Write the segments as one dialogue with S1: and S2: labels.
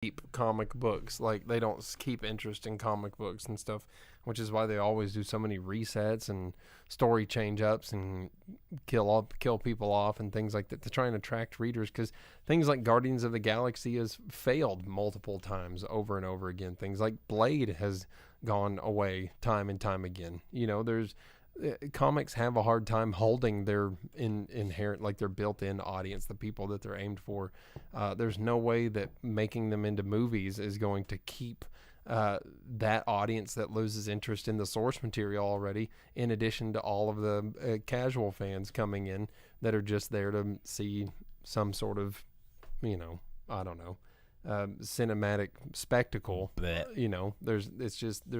S1: keep comic books. Like they don't keep interest in comic books and stuff, which is why they always do so many resets and story change ups and kill people off and things like that to try and attract readers. Because things like Guardians of the Galaxy has failed multiple times over and over again. Things like Blade has gone away time and time again. There's comics have a hard time holding their inherent, like their built-in audience, the people that they're aimed for. There's no way that making them into movies is going to keep that audience that loses interest in the source material already, in addition to all of the casual fans coming in that are just there to see some sort of, I don't know, cinematic spectacle. There's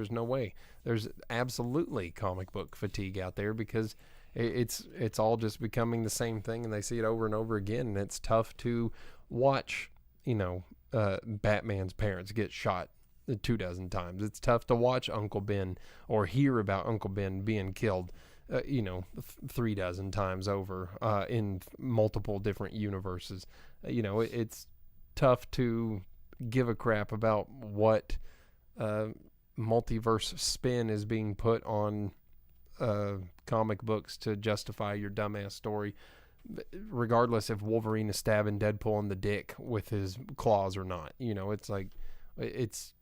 S1: no way. There's absolutely comic book fatigue out there because it's all just becoming the same thing, and they see it over and over again, and it's tough to watch Batman's parents get shot 24 times. It's tough to watch Uncle Ben or hear about Uncle Ben being killed 36 times over in multiple different universes. It's tough to give a crap about what multiverse spin is being put on comic books to justify your dumbass story, regardless if Wolverine is stabbing Deadpool in the dick with his claws or not. It's like it's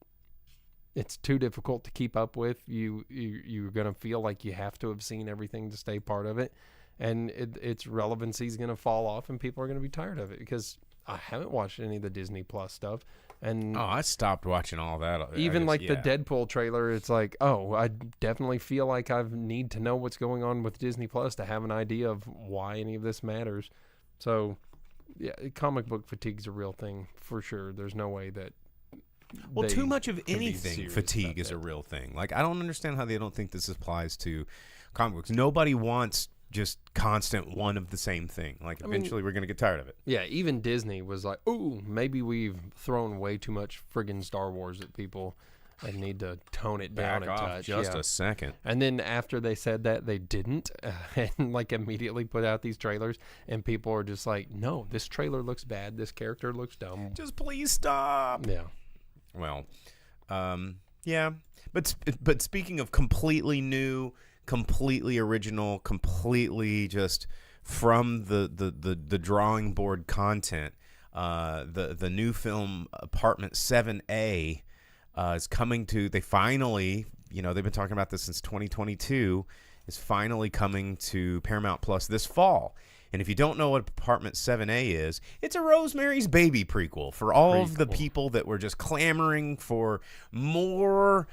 S1: too difficult to keep up with. You're gonna feel like you have to have seen everything to stay part of it, and its relevancy is gonna fall off, and people are gonna be tired of it because I haven't watched any of the Disney Plus stuff. And
S2: I stopped watching all that.
S1: Even the Deadpool trailer, it's like, I definitely feel like I need to know what's going on with Disney Plus to have an idea of why any of this matters. So, yeah, comic book fatigue's a real thing for sure. There's no way that.
S2: Well, too much of anything, fatigue is a real thing. Like, I don't understand how they don't think this applies to comic books. Nobody wants just constant one of the same thing. Like, eventually we're going to get tired of it.
S1: Yeah, even Disney was like, ooh, maybe we've thrown way too much friggin' Star Wars at people and need to tone it down a touch.
S2: Just a second.
S1: And then after they said that, they didn't, and like immediately put out these trailers, and people are just like, no, this trailer looks bad. This character looks dumb.
S2: Just please stop.
S1: Yeah.
S2: Well, yeah. But speaking of completely new, completely original, completely just from the drawing board content, the new film Apartment 7A is coming to. They finally, they've been talking about this since 2022. Is finally coming to Paramount Plus this fall. And if you don't know what Apartment 7A is, it's a Rosemary's Baby prequel for all of the people that were just clamoring for more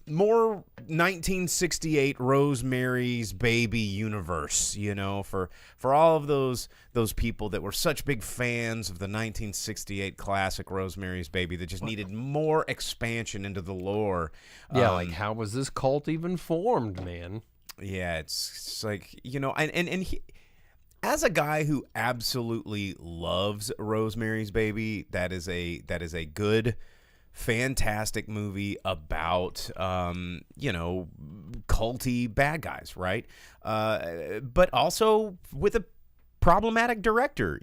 S2: 1968 Rosemary's Baby universe, for all of those people that were such big fans of the 1968 classic Rosemary's Baby that just needed more expansion into the lore.
S1: Yeah, like how was this cult even formed, man?
S2: Yeah, it's like, and he, as a guy who absolutely loves Rosemary's Baby, that is a good, fantastic movie about culty bad guys, right? But also with a problematic director.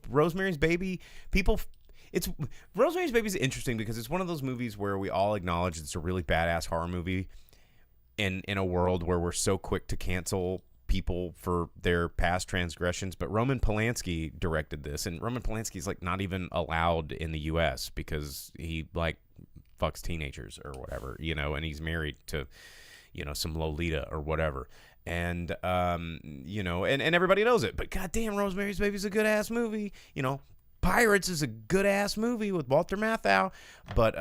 S2: Rosemary's Baby, Rosemary's Baby is interesting because it's one of those movies where we all acknowledge it's a really badass horror movie in a world where we're so quick to cancel people for their past transgressions. But Roman Polanski directed this, and Roman Polanski's like not even allowed in the US because he like fucks teenagers or whatever, and he's married to some Lolita or whatever, and and everybody knows it. But goddamn, Rosemary's Baby is a good ass movie. Pirates is a good ass movie with Walter Matthau. But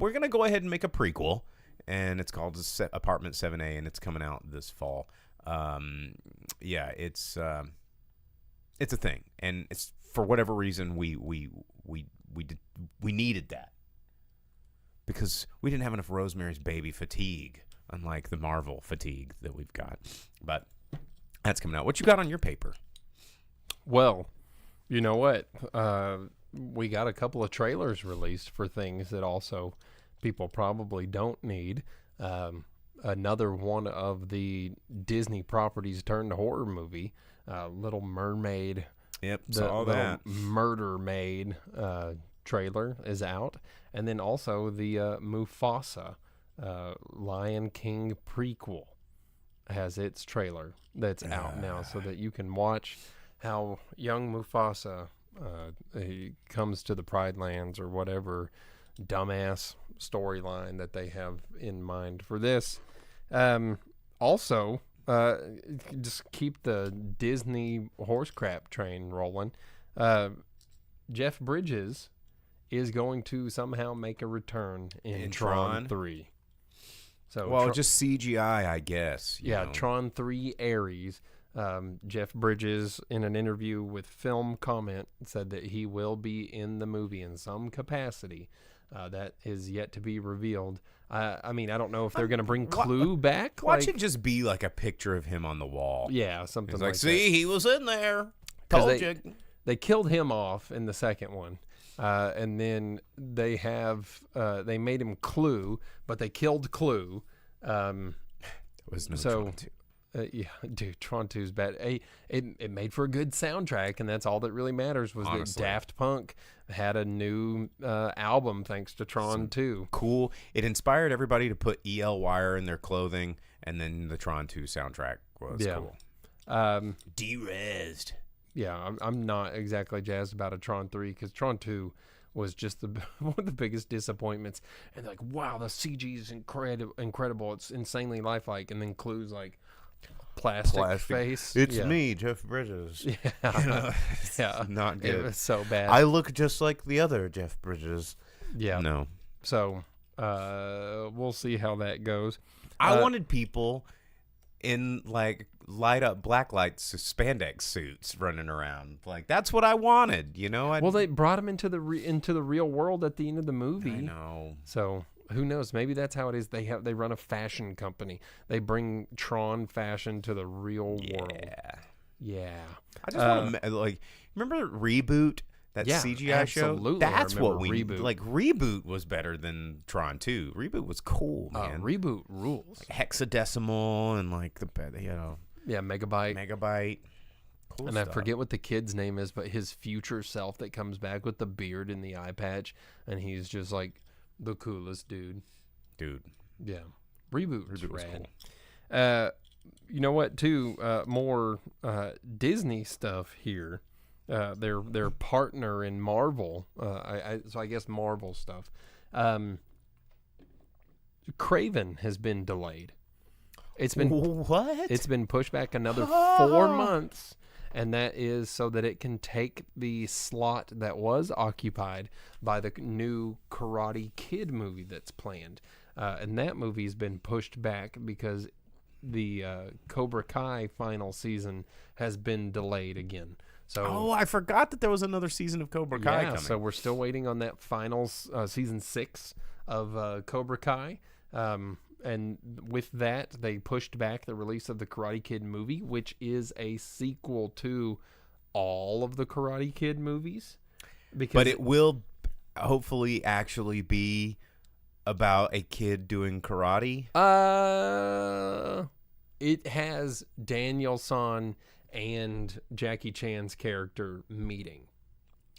S2: we're gonna go ahead and make a prequel, and it's called Apartment 7A, and it's coming out this fall. It's a thing, and it's for whatever reason we needed that because we didn't have enough Rosemary's Baby fatigue, unlike the Marvel fatigue that we've got. But that's coming out. What you got on your paper?
S1: Well, you know what? We got a couple of trailers released for things that also people probably don't need. Another one of the Disney properties turned horror movie, Little Mermaid.
S2: Yep, saw that.
S1: Murder Maid, trailer is out, and then also the Mufasa Lion King prequel has its trailer that's out now, so that you can watch how young Mufasa he comes to the Pride Lands or whatever dumbass storyline that they have in mind for this. Also, just keep the Disney horse crap train rolling. Jeff Bridges is going to somehow make a return in Tron 3. So
S2: well, just CGI, I guess. You know.
S1: Tron 3 Ares. Jeff Bridges, in an interview with Film Comment, said that he will be in the movie in some capacity. That is yet to be revealed. I mean, I don't know if they're going to bring Clue back.
S2: Watch it just be like a picture of him on the wall.
S1: Yeah, something
S2: He's
S1: like
S2: see,
S1: that.
S2: he was in there. Told you.
S1: They killed him off in the second one. And then they made him Clue, but they killed Clue.
S2: Was no
S1: so,
S2: Tron 2.
S1: Yeah, dude, Tron 2 is bad. It made for a good soundtrack, and that's all that really matters. Was
S2: Honestly.
S1: that Daft Punk had a new album thanks to Tron 2.
S2: Cool. It inspired everybody to put EL wire in their clothing, and then the Tron 2 soundtrack was cool. De-rezzed.
S1: Yeah, I'm not exactly jazzed about a Tron 3 because Tron 2 was just one of the biggest disappointments. And like, wow, the CG is incredible. It's insanely lifelike. And then Clue's like, plastic face.
S2: It's me, Jeff Bridges.
S1: Yeah.
S2: You know,
S1: Yeah.
S2: Not good.
S1: It was so bad.
S2: I look just like the other Jeff Bridges.
S1: Yeah.
S2: No.
S1: So we'll see how that goes.
S2: I wanted people in like light up black lights spandex suits running around. Like that's what I wanted, you know?
S1: Well, they brought him into the real world at the end of the movie.
S2: I know.
S1: So who knows? Maybe that's how it is. They run a fashion company. They bring Tron fashion to the real world. Yeah.
S2: I just want to like remember Reboot, that CGI show. That's what we
S1: Reboot.
S2: like. Reboot was better than Tron 2. Reboot was cool, man.
S1: Reboot rules.
S2: Like hexadecimal and like the
S1: Yeah, megabyte.
S2: Cool
S1: and
S2: stuff.
S1: I forget what the kid's name is, but his future self that comes back with the beard and the eye patch, and he's just like the coolest dude. Yeah, Reboot was
S2: rad.
S1: Cool. You know what? Too more Disney stuff here. Their partner in Marvel. So I guess Marvel stuff. Craven has been delayed. It's been
S2: what?
S1: It's been pushed back another 4 months. And that is so that it can take the slot that was occupied by the new Karate Kid movie that's planned. And that movie's been pushed back because the Cobra Kai final season has been delayed again. So,
S2: I forgot that there was another season of Cobra Kai coming.
S1: So we're still waiting on that final season 6 of Cobra Kai. And with that, they pushed back the release of the Karate Kid movie, which is a sequel to all of the Karate Kid movies.
S2: But it will hopefully actually be about a kid doing karate.
S1: It has Daniel-san and Jackie Chan's character meeting.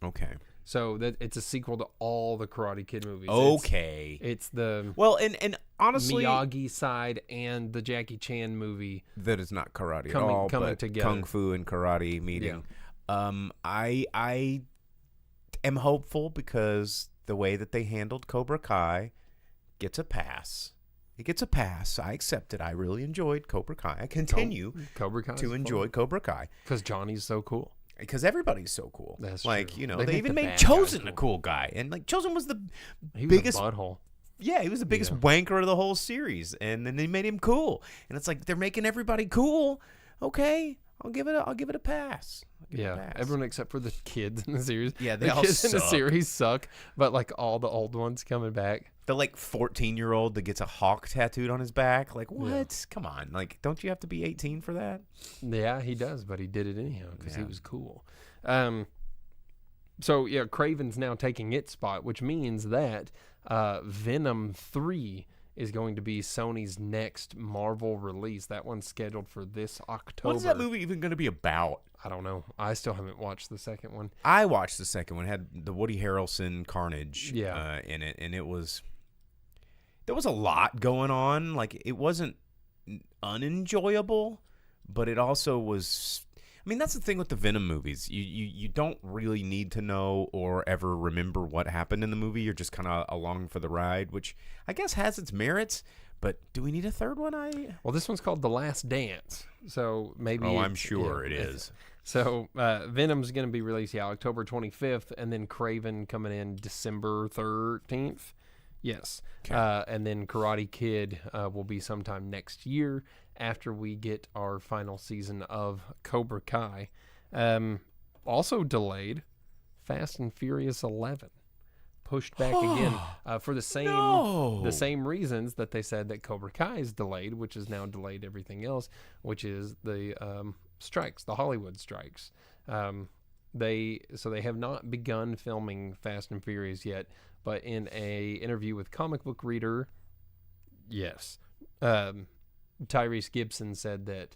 S2: Okay.
S1: So that it's a sequel to all the Karate Kid movies.
S2: Okay.
S1: It's the
S2: and honestly
S1: Miyagi side and the Jackie Chan movie
S2: that is not karate
S1: coming
S2: at all, but
S1: together.
S2: Kung Fu and karate meeting. Yeah. I am hopeful because the way that they handled Cobra Kai gets a pass. It gets a pass. I accept it. I really enjoyed Cobra Kai. I continue to enjoy Cobra Kai
S1: because Johnny's so cool.
S2: Because everybody's so cool.
S1: That's
S2: like,
S1: true.
S2: You know,
S1: They
S2: they
S1: make
S2: even
S1: the
S2: made
S1: bad
S2: Chosen
S1: guys
S2: a cool guy. And, like, Chosen was the
S1: He was
S2: biggest...
S1: a butthole.
S2: Yeah, he was the biggest wanker of the whole series. And then they made him cool. And it's like, they're making everybody cool. Okay, I'll give it a pass.
S1: Everyone except for the kids in the series.
S2: Yeah, they
S1: the
S2: all
S1: kids
S2: suck.
S1: in the series suck, but, like, all the old ones coming back.
S2: The, like, 14-year-old that gets a hawk tattooed on his back. Like, what? Yeah. Come on. Like, don't you have to be 18 for that?
S1: Yeah, he does, but he did it anyhow because he was cool. So, yeah, Craven's now taking its spot, which means that Venom 3 is going to be Sony's next Marvel release. That one's scheduled for this October.
S2: What is that movie even going to be about?
S1: I don't know. I still haven't watched the second one.
S2: I watched the second one. It had the Woody Harrelson Carnage
S1: Yeah.
S2: in it, and there was a lot going on. Like, it wasn't unenjoyable, but it also was. I mean, that's the thing with the Venom movies. You don't really need to know or ever remember what happened in the movie. You're just kind of along for the ride, which I guess has its merits. But do we need a third one?
S1: Well, this one's called The Last Dance, so maybe.
S2: Oh, I'm sure it is.
S1: So Venom's going to be released October 25th, and then Kraven coming in December 13th. Yes.
S2: Okay.
S1: And then Karate Kid will be sometime next year after we get our final season of Cobra Kai. Also delayed, Fast and Furious 11. Pushed back again for the same reasons that they said that Cobra Kai is delayed, which is now delayed everything else, which is the strikes, the Hollywood strikes. They have not begun filming Fast and Furious yet, but in a interview with Comic Book Reader, yes, Tyrese Gibson said that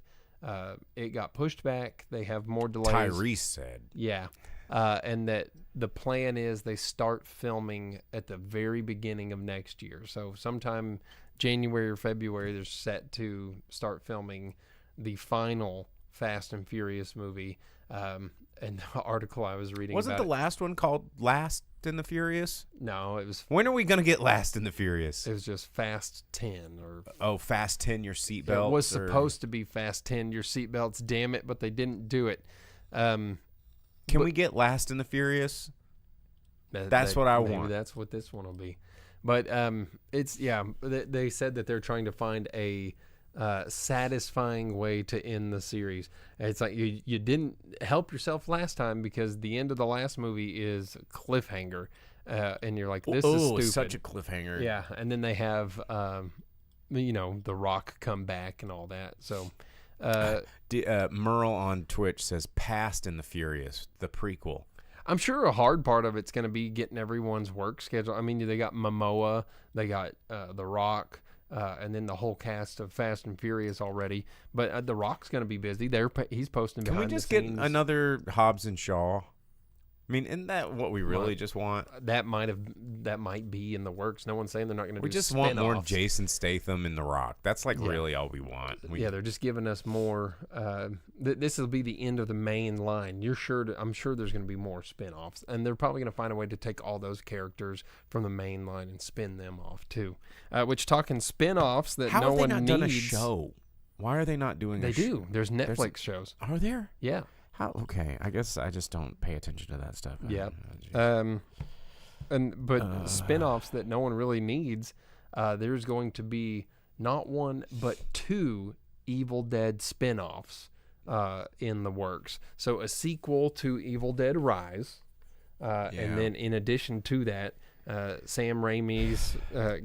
S1: it got pushed back. They have more delays.
S2: Tyrese said,
S1: yeah, and that the plan is they start filming at the very beginning of next year. So sometime January or February, they're set to start filming the final Fast and Furious movie. And the article I was reading
S2: wasn't
S1: about
S2: the last one called Last in the Furious?
S1: No, it was.
S2: When are we going to get Last in the Furious?
S1: It was just Fast 10
S2: Fast 10 your seatbelts.
S1: It was supposed to be Fast 10 your seatbelts, damn it, but they didn't do it.
S2: Can we get Last in the Furious? That's what I want.
S1: Maybe that's what this one will be. But they said that they're trying to find a satisfying way to end the series. It's like you didn't help yourself last time because the end of the last movie is cliffhanger, and you're like, this is stupid.
S2: Such a cliffhanger.
S1: Yeah, and then they have The Rock come back and all that. So
S2: Merle on Twitch says Past and the Furious, the prequel.
S1: I'm sure a hard part of it's going to be getting everyone's work schedule. I mean, they got Momoa, they got The Rock. And then the whole cast of Fast and Furious already, but The Rock's going to be busy. He's posting behind the scenes.
S2: Can we just get another Hobbs and Shaw? I mean, isn't that what we really just want?
S1: That might be in the works. No one's saying they're not going to do.
S2: We just want more Jason Statham and The Rock. That's really all we want.
S1: They're just giving us more. This will be the end of the main line. I'm sure there's going to be more spin-offs, and they're probably going to find a way to take all those characters from the main line and spin them off too. Which talking spin-offs that
S2: How
S1: no
S2: have
S1: one
S2: they not
S1: needs.
S2: done a show? Why are they not doing?
S1: They do. There's Netflix shows.
S2: Are there?
S1: Yeah.
S2: How? Okay, I guess I just don't pay attention to that stuff.
S1: Yeah. But spin-offs that no one really needs, there's going to be not one but two Evil Dead spin-offs in the works. So a sequel to Evil Dead Rise, and then in addition to that, Sam Raimi's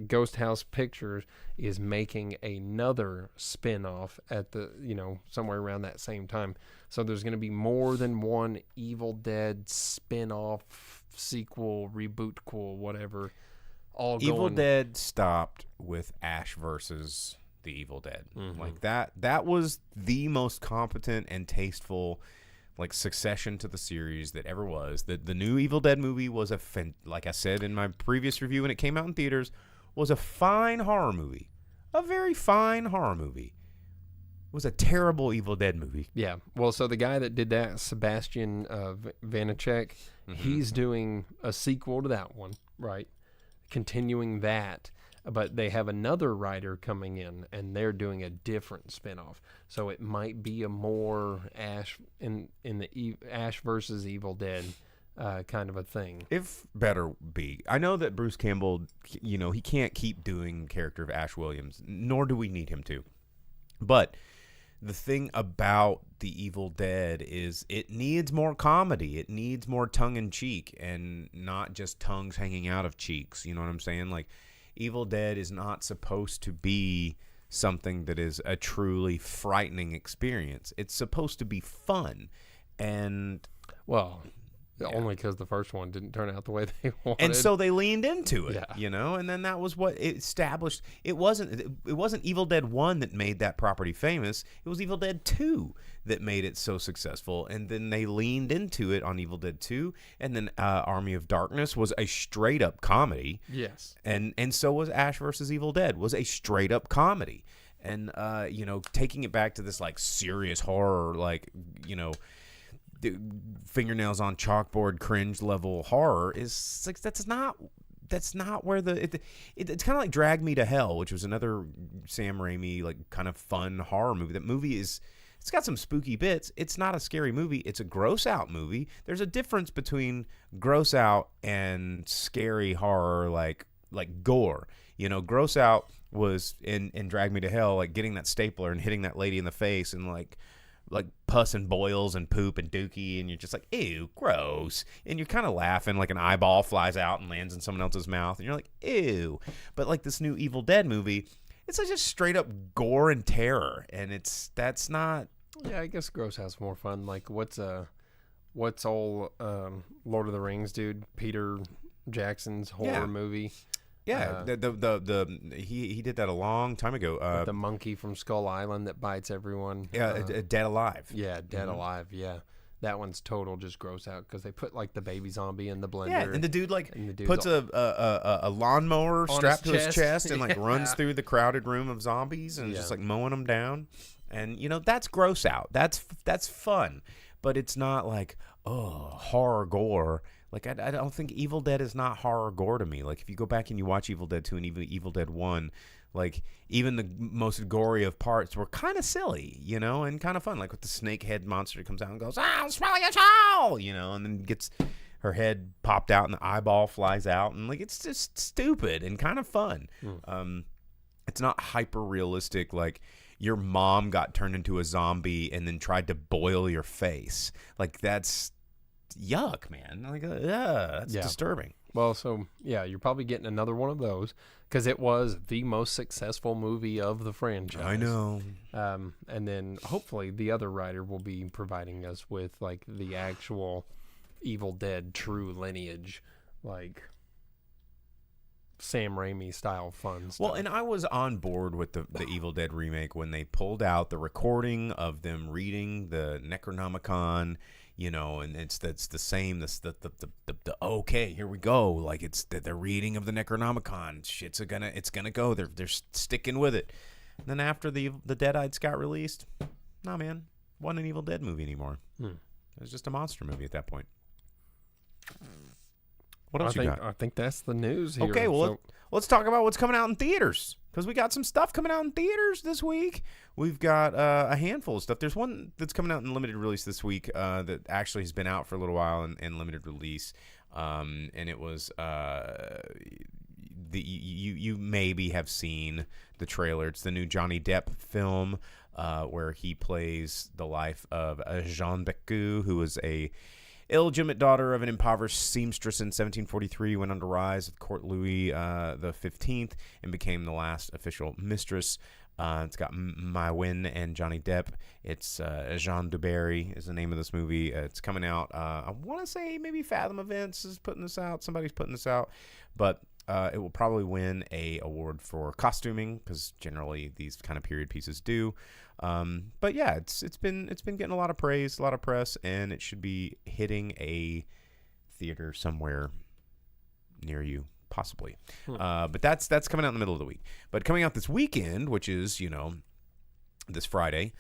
S1: Ghost House Pictures is making another spin-off at somewhere around that same time. So there's going to be more than one Evil Dead spin-off, sequel, reboot, whatever.
S2: Evil Dead stopped with Ash versus the Evil Dead. Mm-hmm. Like that was the most competent and tasteful succession to the series that ever was. The new Evil Dead movie was like I said in my previous review when it came out in theaters, was a fine horror movie. A very fine horror movie. It was a terrible Evil Dead movie.
S1: Yeah. Well, so the guy that did that, Sebastian Vanacek, he's doing a sequel to that one, right? Continuing that. But they have another writer coming in, and they're doing a different spinoff. So it might be a more Ash in the Ash versus Evil Dead kind of a thing.
S2: If better be. I know that Bruce Campbell, he can't keep doing the character of Ash Williams, nor do we need him to. But the thing about the Evil Dead is it needs more comedy. It needs more tongue-in-cheek and not just tongues hanging out of cheeks. You know what I'm saying? Evil Dead is not supposed to be something that is a truly frightening experience. It's supposed to be fun. And
S1: Only because the first one didn't turn out the way they wanted.
S2: And so they leaned into it,
S1: Yeah.
S2: and then that was what it established. It wasn't Evil Dead 1 that made that property famous. It was Evil Dead 2 that made it so successful. And then they leaned into it on Evil Dead 2. And then Army of Darkness was a straight up comedy.
S1: Yes.
S2: And so was Ash versus Evil Dead, was a straight up comedy. And, taking it back to this like serious horror, like, fingernails on chalkboard cringe level horror is like that's not where it's kind of like Drag Me to Hell, which was another Sam Raimi like kind of fun horror movie. That movie it's got some spooky bits. It's not a scary movie. It's a gross out movie. There's a difference between gross out and scary horror like gore. Gross out was in Drag Me to Hell, like getting that stapler and hitting that lady in the face and like pus and boils and poop and dookie, and you're just like, ew, gross. And you're kind of laughing, like an eyeball flies out and lands in someone else's mouth, and you're like, ew. But like this new Evil Dead movie, it's like just straight up gore and terror, and that's not.
S1: Yeah, I guess gross has more fun. Like what's old Lord of the Rings dude, Peter Jackson's horror movie.
S2: Yeah, he did that a long time ago.
S1: The monkey from Skull Island that bites everyone.
S2: Yeah, Dead Alive.
S1: Yeah, Dead Alive. Yeah, that one's total just gross out because they put like the baby zombie in the blender.
S2: Yeah, and the dude puts a lawnmower strapped to his chest and like runs through the crowded room of zombies and just like mowing them down. And that's gross out. That's fun, but it's not like horror gore. Like, I don't think Evil Dead is not horror gore to me. Like, if you go back and you watch Evil Dead 2 and Evil Dead 1, like, even the most gory of parts were kind of silly, and kind of fun. Like, with the snake head monster that comes out and goes, I'll smell your soul, and then gets her head popped out and the eyeball flies out. And, like, it's just stupid and kind of fun. It's not hyper-realistic, like, your mom got turned into a zombie and then tried to boil your face. Like, that's yuck, man. Like, that's disturbing.
S1: Well, so yeah, you're probably getting another one of those because it was the most successful movie of the franchise.
S2: I know.
S1: And then hopefully the other writer will be providing us with like the actual Evil Dead true lineage, like Sam Raimi style fun stuff.
S2: Well, and I was on board with the Evil Dead remake when they pulled out the recording of them reading the Necronomicon. And that's the same. The okay, here we go. Like it's the reading of the Necronomicon. It's gonna go. They're sticking with it. And then after the Deadites got released, nah, man, wasn't an Evil Dead movie anymore. It was just a monster movie at that point. What else you got?
S1: I think that's the news here.
S2: Okay, well, let's talk about what's coming out in theaters. Because we got some stuff coming out in theaters this week. We've got a handful of stuff. There's one that's coming out in limited release this week that actually has been out for a little while in limited release. And it was you maybe have seen the trailer. It's the new Johnny Depp film where he plays the life of Jeanne Bécu, who was a illegitimate daughter of an impoverished seamstress in 1743, went on to rise at court Louis the 15th and became the last official mistress. It's got Maïwenn and Johnny Depp. It's Jean Dubarry is the name of this movie. It's coming out. I want to say maybe Fathom Events is putting this out. Somebody's putting this out, but it will probably win a award for costuming because generally these kind of period pieces do. But yeah, it's been getting a lot of praise, a lot of press, and it should be hitting a theater somewhere near you, possibly. But that's coming out in the middle of the week. But coming out this weekend, which is this Friday,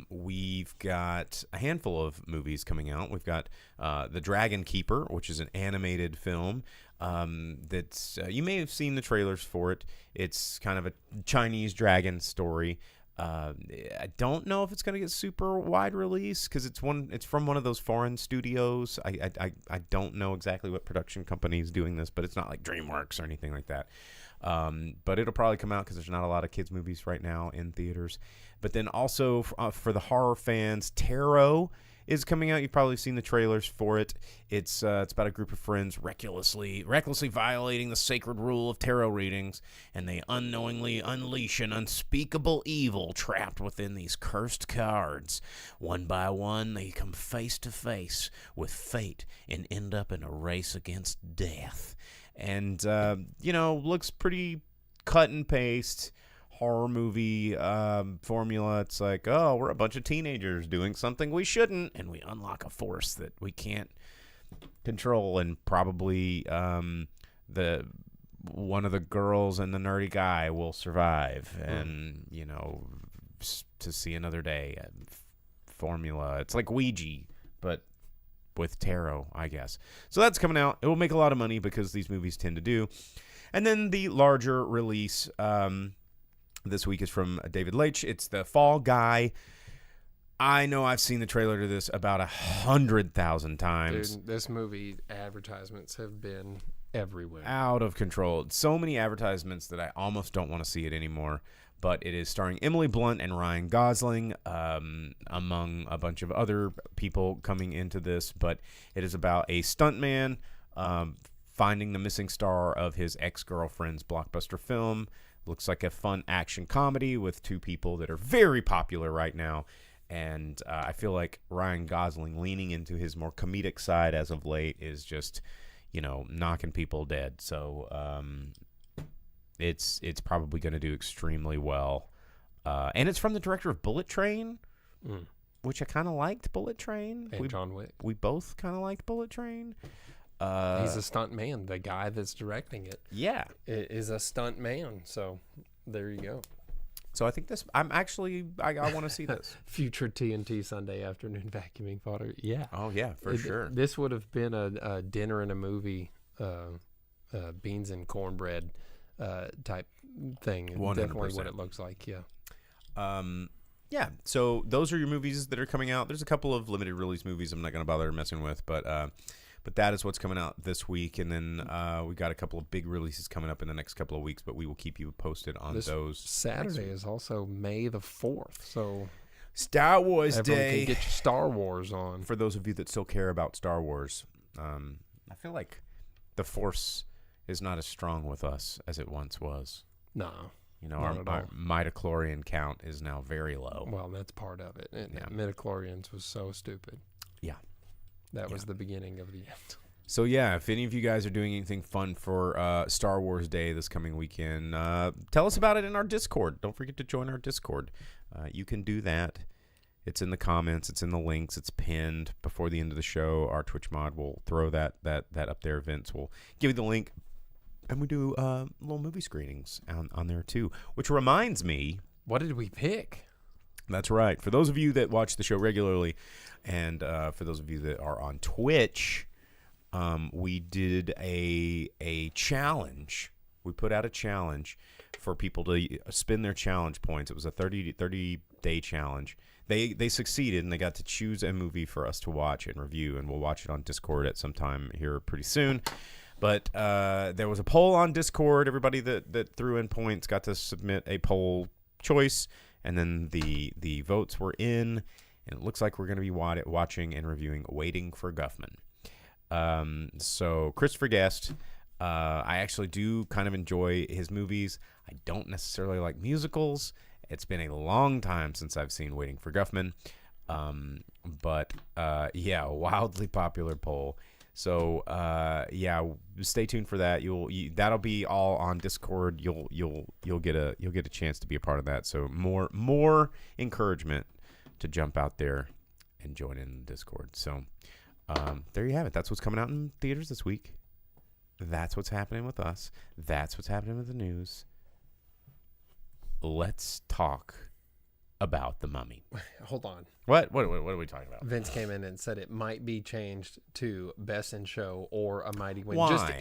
S2: we've got a handful of movies coming out. We've got The Dragon Keeper, which is an animated film. That's you may have seen the trailers for it. It's kind of a Chinese dragon story. I don't know if it's going to get super wide release because it's from one of those foreign studios. I don't know exactly what production company is doing this, but it's not like DreamWorks or anything like that. But it'll probably come out because there's not a lot of kids movies right now in theaters. But then also for the horror fans, Tarot is coming out. You've probably seen the trailers for it. It's about a group of friends recklessly violating the sacred rule of tarot readings, and they unknowingly unleash an unspeakable evil trapped within these cursed cards. One by one, they come face to face with fate and end up in a race against death. And, looks pretty cut and paste horror movie formula. It's like, oh, we're a bunch of teenagers doing something we shouldn't, and we unlock a force that we can't control, and probably the one of the girls and the nerdy guy will survive, and to see another day formula. It's like Ouija, but with tarot, I guess. So that's coming out. It will make a lot of money because these movies tend to do. And then the larger release this week is from David Leitch. It's The Fall Guy. I know I've seen the trailer to this about 100,000 times.
S1: Dude, this movie advertisements have been everywhere.
S2: Out of control. So many advertisements that I almost don't want to see it anymore. But it is starring Emily Blunt and Ryan Gosling, among a bunch of other people coming into this. But it is about a stuntman finding the missing star of his ex-girlfriend's blockbuster film. Looks like a fun action comedy with two people that are very popular right now. And I feel like Ryan Gosling leaning into his more comedic side as of late is just, knocking people dead. So it's probably going to do extremely well. And it's from the director of Bullet Train, which I kind of liked Bullet Train.
S1: And John Wick.
S2: We both kind of liked Bullet Train.
S1: He's a stunt man. The guy that's directing it, is a stunt man. So there you go.
S2: So I think I want to see this.
S1: Future TNT Sunday afternoon vacuuming fodder. Yeah.
S2: Oh yeah, for sure.
S1: This would have been a dinner and a movie, beans and cornbread type thing.
S2: 100%.
S1: Definitely what it looks like. Yeah.
S2: Yeah. So those are your movies that are coming out. There's a couple of limited release movies I'm not going to bother messing with, but that is what's coming out this week. And then we got a couple of big releases coming up in the next couple of weeks, but we will keep you posted on those.
S1: Saturday is also May the 4th. So
S2: Star Wars Day.
S1: Can get your Star Wars on.
S2: For those of you that still care about Star Wars, I feel like the Force is not as strong with us as it once was.
S1: No.
S2: Our midichlorian count is now very low.
S1: Well, that's part of it. Midichlorians was so stupid.
S2: Yeah.
S1: That was the beginning of the end.
S2: So, yeah, if any of you guys are doing anything fun for Star Wars Day this coming weekend, tell us about it in our Discord. Don't forget to join our Discord. You can do that. It's in the comments. It's in the links. It's pinned before the end of the show. Our Twitch mod will throw that up there. Vince will give you the link. And we do little movie screenings on there, too. Which reminds me.
S1: What did we pick?
S2: That's right. For those of you that watch the show regularly, and for those of you that are on Twitch, we did a challenge. We put out a challenge for people to spend their challenge points. It was a 30-day challenge. They succeeded, and they got to choose a movie for us to watch and review, and we'll watch it on Discord at some time here pretty soon. But there was a poll on Discord. Everybody that threw in points got to submit a poll choice, and then the votes were in, and it looks like we're going to be watching and reviewing Waiting for Guffman. So Christopher Guest, I actually do kind of enjoy his movies. I don't necessarily like musicals. It's been a long time since I've seen Waiting for Guffman. But wildly popular poll. So stay tuned for that. That'll be all on Discord. You'll get a chance to be a part of that. So more encouragement to jump out there and join in the Discord. So there you have it. That's what's coming out in theaters this week. That's what's happening with us. That's what's happening with the news. Let's talk about The Mummy.
S1: Hold on.
S2: What are we talking about?
S1: Vince came in and said it might be changed to Best in Show or A Mighty Wind.
S2: Why?
S1: Just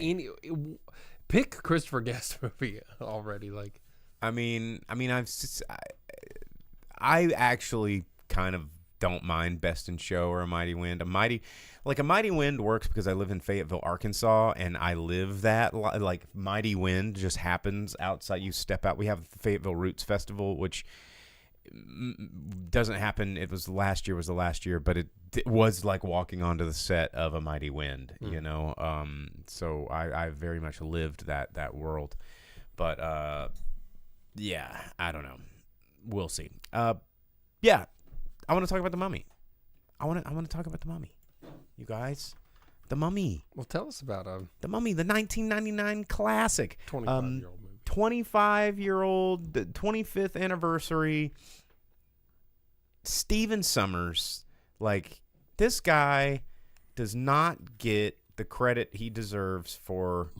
S1: pick Christopher Guest movie already. Like,
S2: I actually kind of don't mind Best in Show or A Mighty Wind. A Mighty Wind works because I live in Fayetteville, Arkansas, and I live that. Like, Mighty Wind just happens outside. You step out. We have the Fayetteville Roots Festival, which doesn't happen. It was the last year, but it was like walking onto the set of A Mighty Wind, you know. So I very much lived that world. But yeah, I don't know. We'll see. Yeah, I want to talk about The Mummy. I want to talk about The Mummy. You guys, The Mummy.
S1: Well, tell us about
S2: The Mummy, the 1999 classic.
S1: 25-year-old movie.
S2: 25-year-old, the 25th anniversary. Steven Sommers, like, this guy does not get the credit he deserves for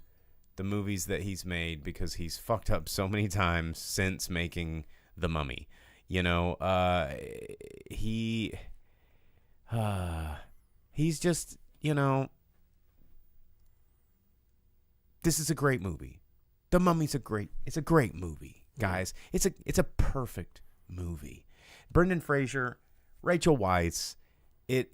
S2: the movies that he's made because he's fucked up so many times since making The Mummy. You know, he's just, you know, this is a great movie. The Mummy's it's a great movie, guys. It's a perfect movie. Brendan Frasier, Rachel Weisz, it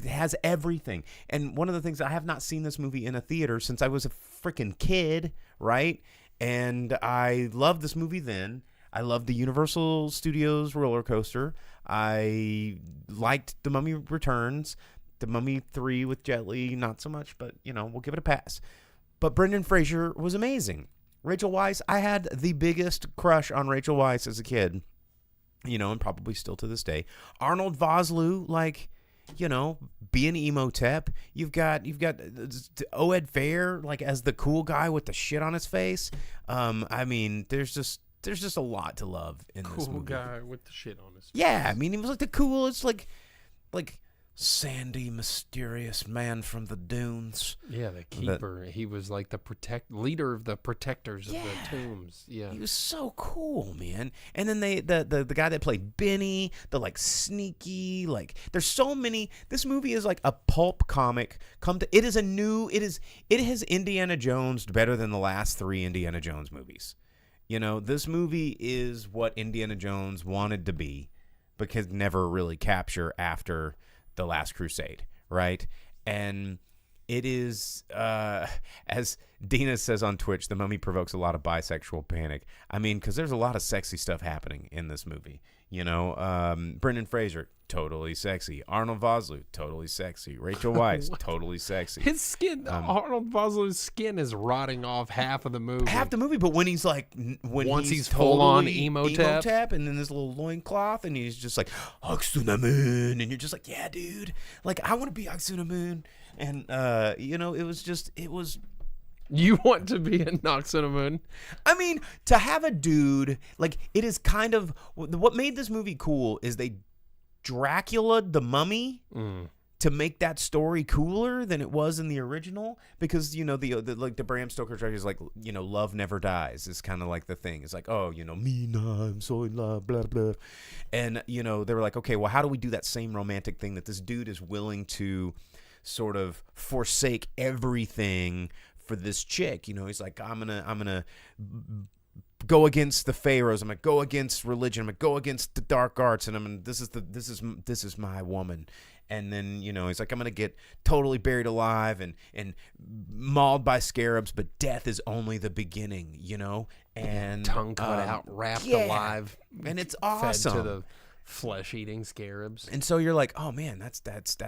S2: has everything. And one of the things, I have not seen this movie in a theater since I was a freaking kid, right? And I loved this movie then. I loved the Universal Studios roller coaster. I liked The Mummy Returns. The Mummy 3 with Jet Li, not so much, but, you know, we'll give it a pass. But Brendan Fraser was amazing. Rachel Weisz, I had the biggest crush on Rachel Weisz as a kid, you know, and probably still to this day. Arnold Vosloo, like, you know, being Emotep. You've got Oed Fair, like, as the cool guy with the shit on his face. I mean, there's just a lot to love in this movie.
S1: Cool guy with the shit on his face.
S2: Yeah, I mean, he was like the coolest, like sandy, mysterious man from the dunes.
S1: Yeah, the keeper. He was like the leader of the protectors of the tombs. Yeah,
S2: he was so cool, man. And then the guy that played Benny, the like sneaky, like, there's so many. This movie is like a pulp comic. It has Indiana Jones better than the last 3 Indiana Jones movies. You know, this movie is what Indiana Jones wanted to be, but could never really capture after The Last Crusade, right? And it is, as Dina says on Twitch, The Mummy provokes a lot of bisexual panic. I mean, because there's a lot of sexy stuff happening in this movie. You know, Brendan Fraser, totally sexy. Arnold Vosloo, totally sexy. Rachel Weisz, totally sexy.
S1: His skin, Arnold Vosloo's skin is rotting off half of the movie.
S2: Half the movie, but when he's like,
S1: once he's full on Emotep,
S2: and then this little loincloth, and he's just like, Hatsune Moon, and you're just like, yeah, dude, like, I want to be Hatsune Moon. And, you know, it was.
S1: You want to be a Hatsune Moon?
S2: I mean, to have a dude, like, it is kind of, what made this movie cool is they Dracula the Mummy to make that story cooler than it was in the original, because, you know, the Bram Stoker Dracula is like, you know, love never dies is kind of like the thing. It's like, oh, you know, Mina, I'm so in love, blah blah. And, you know, they were like, okay, well, how do we do that same romantic thing that this dude is willing to sort of forsake everything for this chick? You know, he's like, I'm gonna go against the pharaohs. I'm gonna go against religion. I'm gonna go against the dark arts, and this is my woman. And then, you know, he's like, I'm gonna get totally buried alive and mauled by scarabs, but death is only the beginning. You know, and
S1: tongue cut out, wrapped alive,
S2: and it's awesome.
S1: Fed to the flesh-eating scarabs.
S2: And so you're like, oh man, that's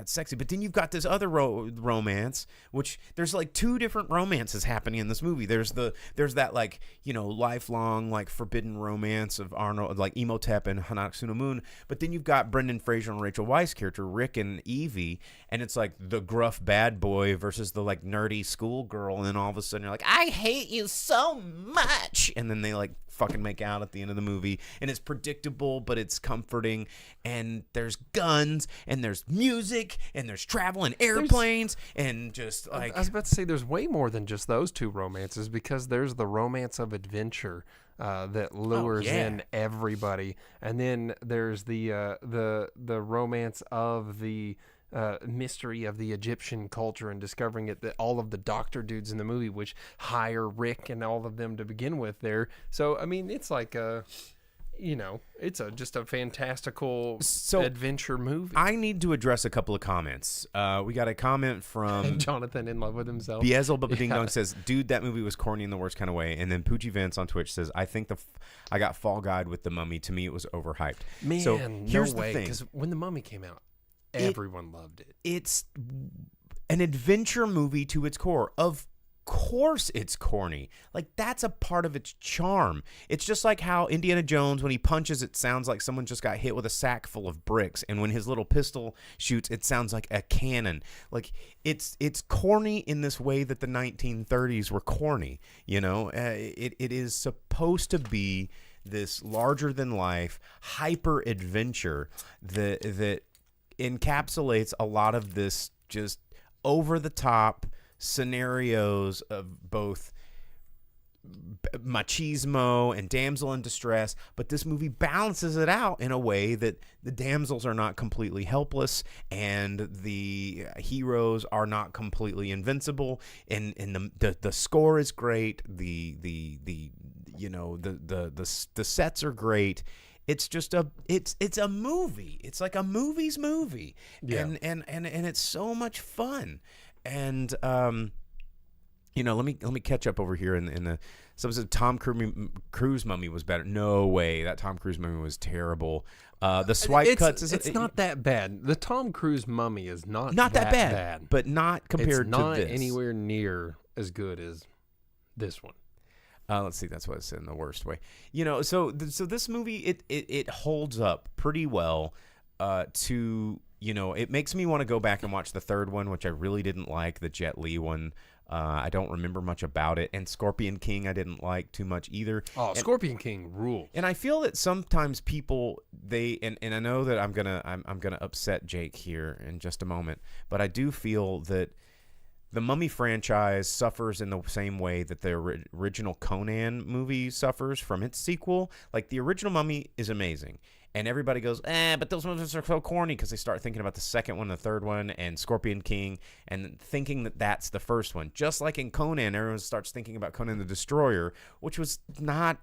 S2: sexy. But then you've got this other romance, which there's like 2 different romances happening in this movie. There's that, like, you know, lifelong, like, forbidden romance of Arnold, like Emotep and Hatsune Moon. But then you've got Brendan Fraser and Rachel Weisz character, Rick and Evie, and it's like the gruff bad boy versus the, like, nerdy schoolgirl. And then all of a sudden you're like, I hate you so much. And then they, like, fucking make out at the end of the movie, and it's predictable, but it's comforting. And there's guns, and there's music, and there's travel and airplanes, and just like,
S1: I was about to say, there's way more than just those 2 romances, because there's the romance of adventure that lures in everybody, and then there's the romance of the mystery of the Egyptian culture and discovering it, that all of the doctor dudes in the movie, which hire Rick and all of them to begin with there. So, I mean, it's like it's just a fantastical
S2: So
S1: adventure movie.
S2: I need to address a couple of comments. We got a comment from
S1: Jonathan in love with himself.
S2: Beelzebub Ding Dong says, "Dude, that movie was corny in the worst kind of way." And then Poochie Vance on Twitch says, "I think I got Fall Guide with The Mummy. To me, it was overhyped."
S1: Man,
S2: so here's
S1: no way.
S2: the thing:
S1: Because when The Mummy came out, everyone loved it.
S2: it's an adventure movie to its core. Of course it's corny. Like, that's a part of its charm. It's just like how Indiana Jones, when he punches, it sounds like someone just got hit with a sack full of bricks, and when his little pistol shoots, it sounds like a cannon. Like, it's corny in this way that the 1930s were corny. It is supposed to be this larger than life hyper adventure that encapsulates a lot of this just over the top scenarios of both machismo and damsel in distress, but this movie balances it out in a way that the damsels are not completely helpless and the heroes are not completely invincible, and the score is great, the sets are great. It's just it's a movie. It's like a movie's movie.
S1: Yeah.
S2: And it's so much fun. And let me catch up over here in the someone said Tom Cruise Mummy was better. No way. That Tom Cruise Mummy was terrible. The swipe cuts
S1: it's not that bad. The Tom Cruise Mummy is not
S2: that bad, but not compared
S1: it's not
S2: to this.
S1: Anywhere near as good as this one.
S2: Let's see. That's what it's in the worst way. So this movie it holds up pretty well. It makes me want to go back and watch the third one, which I really didn't like, the Jet Li one. I don't remember much about it. And Scorpion King I didn't like too much either.
S1: Oh, Scorpion King rules.
S2: And I feel that sometimes people and I know that I'm gonna upset Jake here in just a moment, but I do feel that the Mummy franchise suffers in the same way that the original Conan movie suffers from its sequel. Like, the original Mummy is amazing. And everybody goes, but those movies are so corny, because they start thinking about the second one, the third one, and Scorpion King, and thinking that that's the first one. Just like in Conan, everyone starts thinking about Conan the Destroyer, which was not...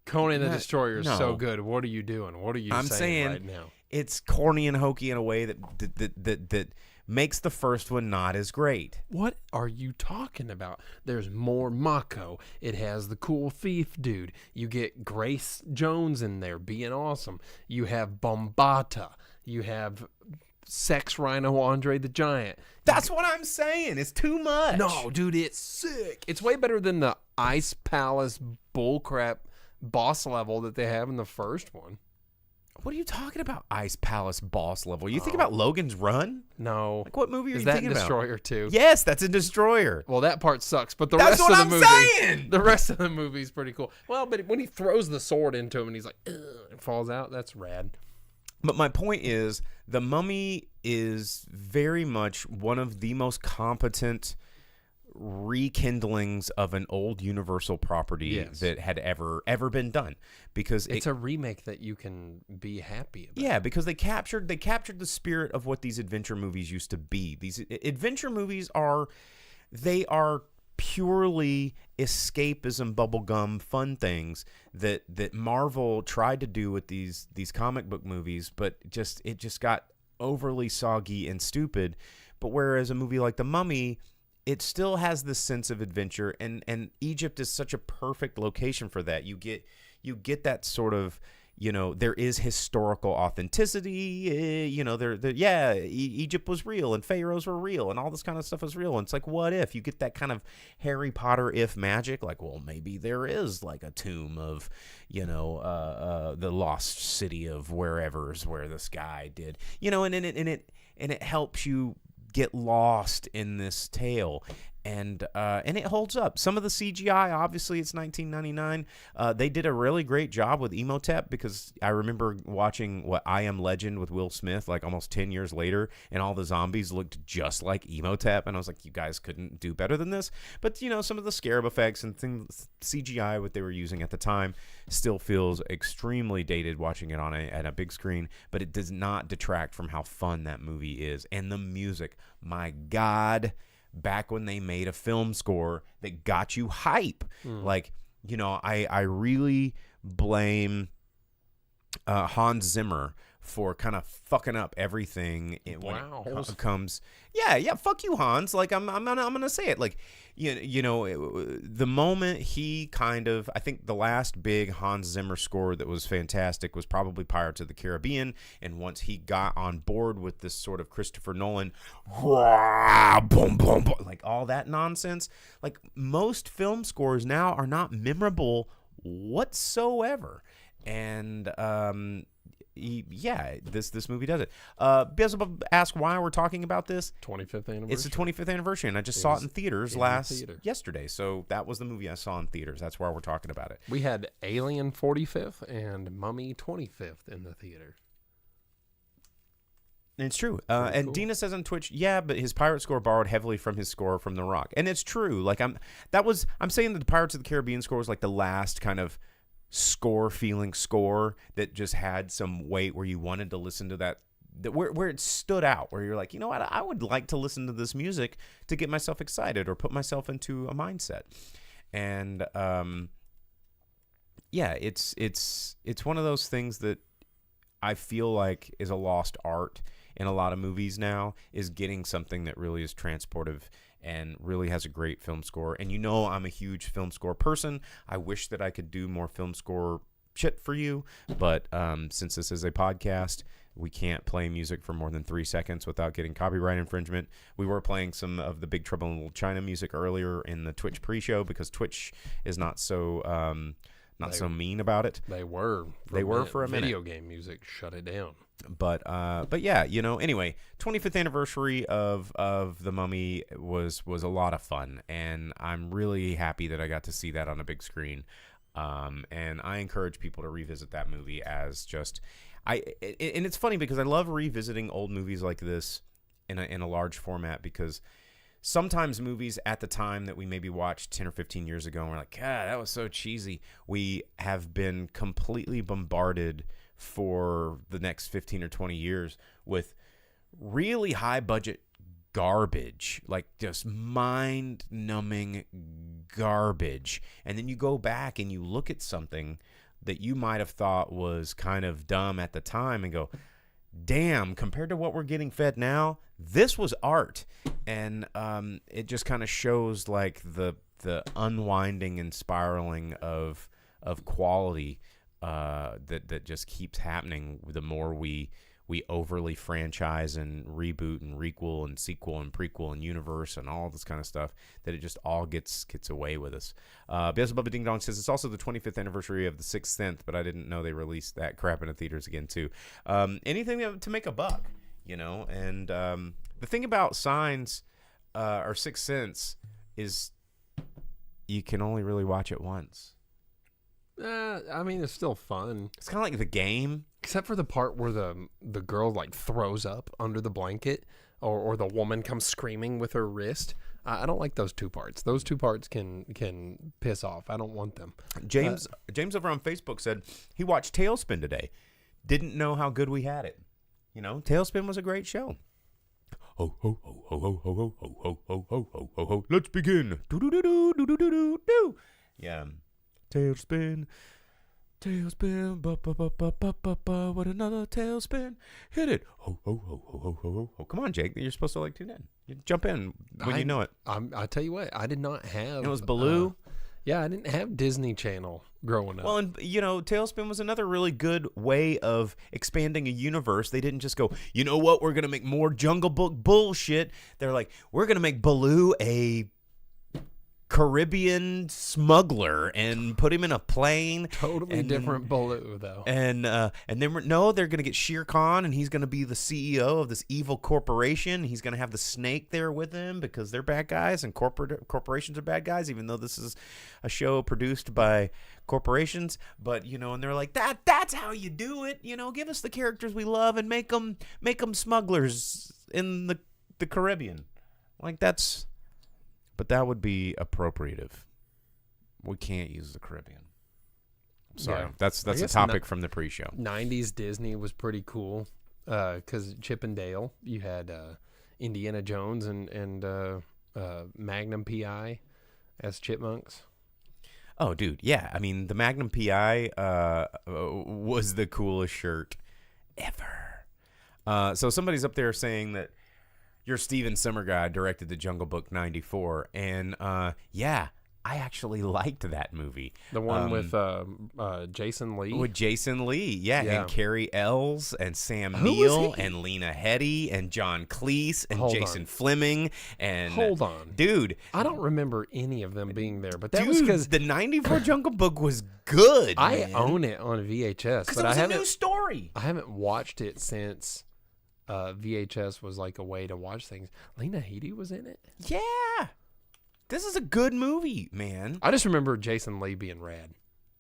S1: Conan the Destroyer is so good. What are you doing? What are you saying right now?
S2: It's corny and hokey in a way that makes the first one not as great.
S1: What are you talking about? There's more Mako. It has the cool thief dude. You get Grace Jones in there being awesome. You have Bombata. You have Sex Rhino Andre the Giant.
S2: That's what I'm saying. It's too much.
S1: No, dude, it's sick. It's way better than the Ice Palace bullcrap boss level that they have in the first one.
S2: What are you talking about? Ice Palace boss level? You think about Logan's Run?
S1: No.
S2: Like, what movie are you
S1: that
S2: thinking about?
S1: Destroyer too?
S2: Yes, that's a Destroyer.
S1: Well, that part sucks, but the
S2: That's
S1: rest
S2: what
S1: of the
S2: I'm
S1: movie,
S2: saying!
S1: the rest of the movie is pretty cool. Well, but when he throws the sword into him and he's like, ugh, and falls out, that's rad.
S2: But my point is, The Mummy is very much one of the most competent rekindlings of an old Universal property that had ever been done, because
S1: it's a remake that you can be happy about.
S2: Yeah, because they captured the spirit of what these adventure movies used to be. These adventure movies are purely escapism, bubblegum, fun things that Marvel tried to do with these comic book movies, but it just got overly soggy and stupid. But whereas a movie like The Mummy, it still has this sense of adventure, and Egypt is such a perfect location for that. You get that sort of, there is historical authenticity. Egypt was real, and pharaohs were real, and all this kind of stuff was real. And it's like, what if you get that kind of Harry Potter if magic? Like, well, maybe there is like a tomb of, the lost city of wherever's where this guy did, and it helps you get lost in this tale, and it holds up. Some of the CGI, obviously, it's 1999. They did a really great job with Emotep, because I remember watching I Am Legend with Will Smith like almost 10 years later, and all the zombies looked just like Emotep, and I was like, you guys couldn't do better than this. But some of the scarab effects and things, CGI, what they were using at the time, still feels extremely dated watching it at a big screen, but it does not detract from how fun that movie is. And the music, my God, back when they made a film score that got you hype. Like, I really blame Hans Zimmer for kind of fucking up everything when it comes. Yeah, fuck you, Hans. Like I'm gonna say it. Like the moment he kind of, I think the last big Hans Zimmer score that was fantastic was probably Pirates of the Caribbean, and once he got on board with this sort of Christopher Nolan, boom, boom, boom, like all that nonsense, like most film scores now are not memorable whatsoever, and this movie does it. Beelzebub asked why we're talking about this.
S1: 25th anniversary.
S2: It's the 25th anniversary, and I just saw it in theaters yesterday. So that was the movie I saw in theaters. That's why we're talking about it.
S1: We had Alien 45th and Mummy 25th in the theater.
S2: It's true. And
S1: cool.
S2: Dina says on Twitch, yeah, but his pirate score borrowed heavily from his score from The Rock, and it's true. Like I'm saying that the Pirates of the Caribbean score was like the last kind of score that just had some weight where you wanted to listen to that where it stood out, where you're like, you know what, I would like to listen to this music to get myself excited or put myself into a mindset. And it's one of those things that I feel like is a lost art in a lot of movies now, is getting something that really is transportive and really has a great film score. And I'm a huge film score person. I wish that I could do more film score shit for you, but since this is a podcast, we can't play music for more than 3 seconds without getting copyright infringement. We were playing some of the Big Trouble in Little China music earlier in the Twitch pre-show because Twitch is not so mean about it.
S1: They were for a minute. Video game music shut it down.
S2: But yeah, anyway, 25th anniversary of The Mummy was a lot of fun, and I'm really happy that I got to see that on a big screen. And I encourage people to revisit that movie as just and it's funny because I love revisiting old movies like this in a large format, because sometimes movies at the time that we maybe watched 10 or 15 years ago and we're like, God, that was so cheesy, we have been completely bombarded for the next 15 or 20 years with really high budget garbage, like just mind-numbing garbage. And then you go back and you look at something that you might have thought was kind of dumb at the time and go, damn, compared to what we're getting fed now, this was art. And it just kind of shows like the unwinding and spiraling of quality that just keeps happening the more we overly franchise and reboot and requel and sequel and prequel and universe and all this kind of stuff, that it just all gets away with us. Beelzebub Ding Dong says it's also the 25th anniversary of The Sixth Sense, but I didn't know they released that crap in the theaters again too. Anything to make a buck, and the thing about Signs or Sixth Sense is you can only really watch it once.
S1: I mean, it's still fun.
S2: It's kind of like The Game.
S1: Except for the part where the girl like throws up under the blanket, or the woman comes screaming with her wrist. I don't like those two parts. Those two parts can piss off. I don't want them.
S2: James over on Facebook said he watched Tailspin today. Didn't know how good we had it. Tailspin was a great show. Ho ho ho ho ho ho ho ho ho ho ho ho ho. Let's begin. Do do do do do do do do. Yeah. Tailspin, ba ba ba ba ba ba ba. What another tailspin? Hit it! Ho ho ho ho ho ho ho! Come on, Jake. You're supposed to tune in. You jump in when you know it.
S1: I tell you what, I did not have.
S2: It was Baloo.
S1: Yeah, I didn't have Disney Channel growing up.
S2: Well, and Tailspin was another really good way of expanding a universe. They didn't just go, you know what, we're gonna make more Jungle Book bullshit. They're like, we're gonna make Baloo a Caribbean smuggler and put him in a plane.
S1: Totally different Baloo, though.
S2: And then they're going to get Shere Khan, and he's going to be the CEO of this evil corporation. He's going to have the snake there with him because they're bad guys and corporations are bad guys, even though this is a show produced by corporations. But and they're like, that's how you do it. Give us the characters we love and make them smugglers in the Caribbean. Like that's. But that would be appropriative. We can't use the Caribbean. I'm sorry. Yeah. That's a topic from the pre-show.
S1: 90s Disney was pretty cool because Chip and Dale, you had Indiana Jones and Magnum P.I. as chipmunks.
S2: Oh, dude, yeah. I mean, the Magnum PI was the coolest shirt ever. So somebody's up there saying that your Steven Summer guy directed the Jungle Book '94, and yeah, I actually liked that movie.
S1: The one with Jason Lee.
S2: With Jason Lee, yeah, and Carrie Ells and Sam Neill and Lena Headey and John Cleese and Jason Fleming and
S1: hold on,
S2: dude,
S1: I don't remember any of them being there, but that was because
S2: the '94 Jungle Book was good.
S1: I own it on VHS, but
S2: it was a new story.
S1: I haven't watched it since VHS was like a way to watch things. Lena Headey was in it.
S2: Yeah. This is a good movie, man.
S1: I just remember Jason Lee being rad.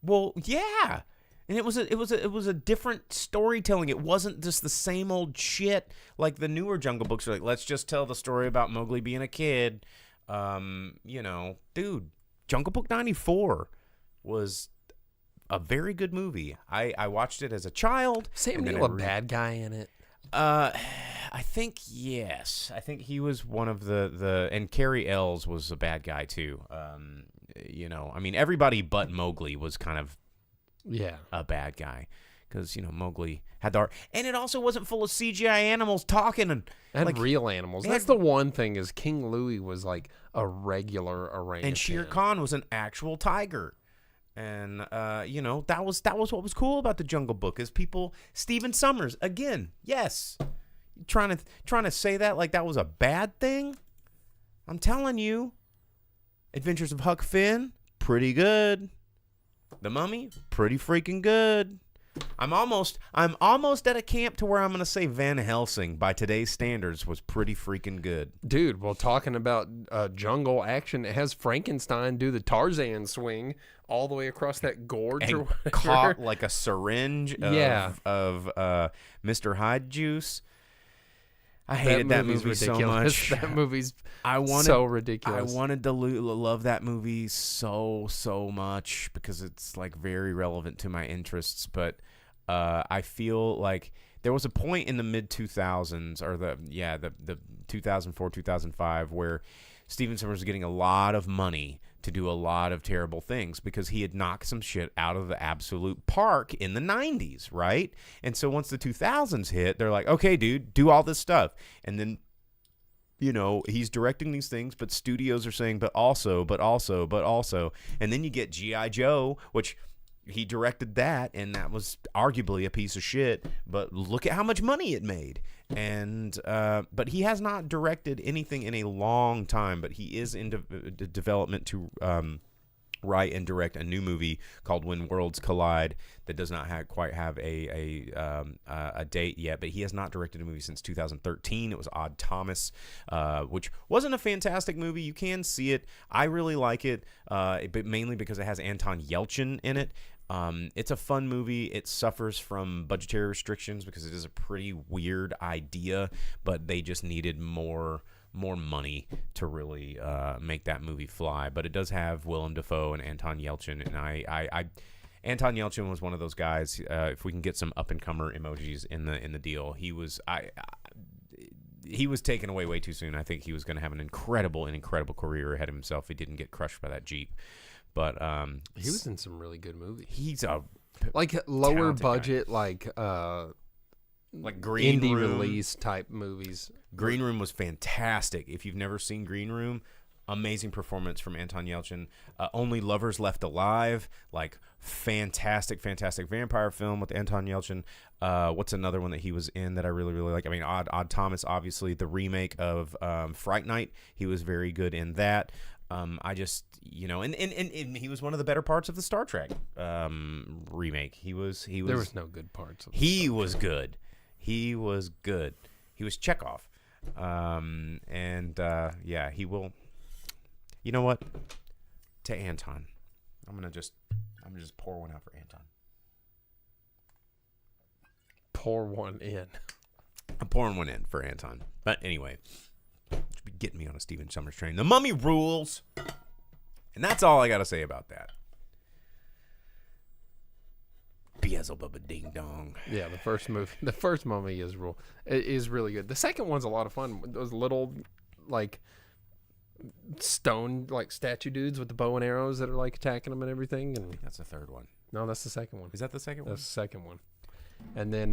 S2: Well, yeah, and it was a different storytelling. It wasn't just the same old shit like the newer Jungle Books are like. Let's just tell the story about Mowgli being a kid. Dude, Jungle Book '94 was a very good movie. I watched it as a child.
S1: Sam Neill a bad guy in it?
S2: I think yes. I think he was one of the and Carrie Ells was a bad guy too. I mean everybody but Mowgli was kind of a bad guy because Mowgli had the art, and it also wasn't full of CGI animals talking and
S1: like real animals. That's the one thing is King Louie was like a regular orangutan,
S2: and Shere Khan was an actual tiger. And that was what was cool about the Jungle Book is people. Stephen Sommers again, yes, trying to say that like that was a bad thing. I'm telling you, Adventures of Huck Finn, pretty good. The Mummy, pretty freaking good. I'm almost at a camp to where I'm gonna say Van Helsing by today's standards was pretty freaking good.
S1: Dude, well, talking about jungle action, it has Frankenstein do the Tarzan swing all the way across that gorge
S2: and
S1: or whatever.
S2: Caught like a syringe of Mr. Hyde juice. I hated that movie so much.
S1: That movie's so ridiculous.
S2: I wanted to love that movie so much because it's like very relevant to my interests. But I feel like there was a point in the mid 2000s or the 2004 2005 where Stephen Sommers was getting a lot of money to do a lot of terrible things because he had knocked some shit out of the absolute park in the 90s, right? And so once the 2000s hit, they're like, okay, dude, do all this stuff. And then, he's directing these things, but studios are saying, but also. And then you get G.I. Joe, which he directed that, and that was arguably a piece of shit, but look at how much money it made. And but he has not directed anything in a long time, but he is in development to write and direct a new movie called When Worlds Collide that does not quite have a date yet, but he has not directed a movie since 2013. It was Odd Thomas, which wasn't a fantastic movie. You can see it. I really like it, but mainly because it has Anton Yelchin in it. It's a fun movie. It suffers from budgetary restrictions because it is a pretty weird idea, but they just needed more money to really make that movie fly. But it does have Willem Dafoe and Anton Yelchin, and I Anton Yelchin was one of those guys. If we can get some up and comer emojis in the deal, he was taken away way too soon. I think he was going to have an incredible career ahead of himself if he didn't get crushed by that Jeep. But
S1: he was in some really good movies.
S2: He's a
S1: like lower budget, guy.
S2: like Green
S1: indie
S2: Room.
S1: release type movies.
S2: Green Room was fantastic. If you've never seen Green Room, amazing performance from Anton Yelchin. Only Lovers Left Alive, like fantastic vampire film with Anton Yelchin. What's another one that he was in that I really like? I mean, Odd Thomas, obviously the remake of Fright Night. He was very good in that. I just, and he was one of the better parts of the Star Trek remake. He was.
S1: There was no good parts.
S2: He was good. He was good. He was Chekhov. He will. You know what? To Anton, I'm gonna just pour one out for Anton.
S1: Pour one in.
S2: I'm pouring one in for Anton. But anyway. Should be getting me on a Stephen Sommers train. The Mummy rules. And that's all I got to say about that. Beelzebub ding dong.
S1: Yeah, the first Mummy is really good. The second one's a lot of fun. Those little, like, stone like statue dudes with the bow and arrows that are like attacking them and everything. And
S2: That's the third one.
S1: no, that's the second one.
S2: Is that the second one?
S1: That's the second one. And then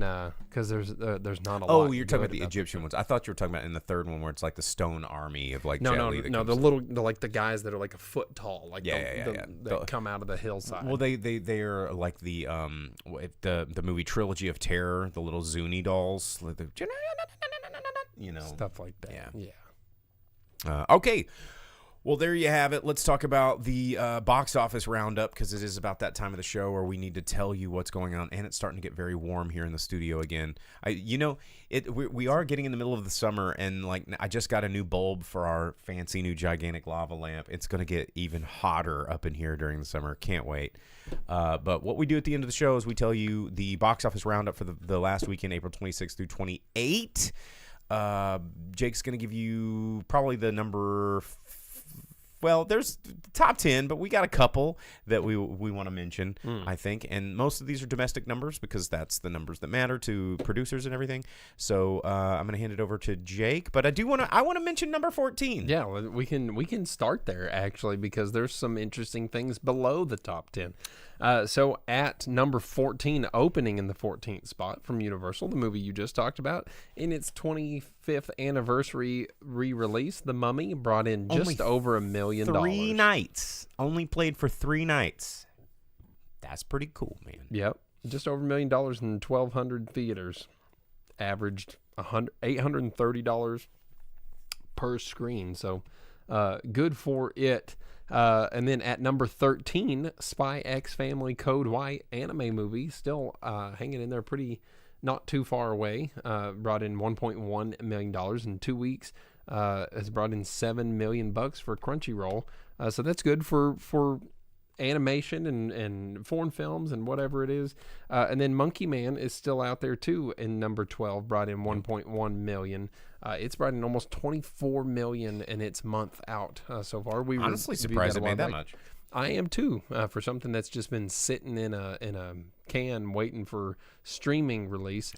S1: because there's not a lot.
S2: Oh, you're talking about
S1: good
S2: the Egyptian ones. I thought you were talking about in the third one where it's like the stone army of like Jet Li that
S1: no,
S2: comes
S1: like the guys that are like a foot tall, like
S2: Yeah.
S1: that come out of the hillside.
S2: Well, they're like the movie Trilogy of Terror, the little Zuni dolls,
S1: stuff like that. Yeah.
S2: Okay. Well, there you have it. Let's talk about the box office roundup because it is about that time of the show where we need to tell you what's going on, and it's starting to get very warm here in the studio again. We are getting in the middle of the summer, and like I just got a new bulb for our fancy new gigantic lava lamp. It's going to get even hotter up in here during the summer. Can't wait. But what we do at the end of the show is we tell you the box office roundup for the last weekend, April 26th through 28th. Jake's going to give you probably the number. Well, there's the top 10, but we got a couple that we want to mention, I think. And most of these are domestic numbers because that's the numbers that matter to producers and everything. So I'm going to hand it over to Jake. But I want to mention number 14.
S1: Yeah, well, we can start there, actually, because there's some interesting things below the top 10. So at number 14, opening in the 14th spot from Universal, the movie you just talked about, in its 25th anniversary re-release, The Mummy brought in just over $1 million.
S2: 3 nights. Only played for 3 nights. That's pretty cool, man.
S1: Yep. Just over $1 million in 1,200 theaters. Averaged $830 per screen. So good for it. And then at number 13, Spy X Family Code White anime movie, still hanging in there pretty not too far away. Brought in $1.1 million in 2 weeks. Has brought in $7 million for Crunchyroll. So that's good for animation and foreign films and whatever it is. And then Monkey Man is still out there too in number 12, brought in $1.1 million. It's brought in almost $24 million in its month out so far. We
S2: honestly surprised it made that much.
S1: I am too, for something that's just been sitting in a can waiting for streaming release.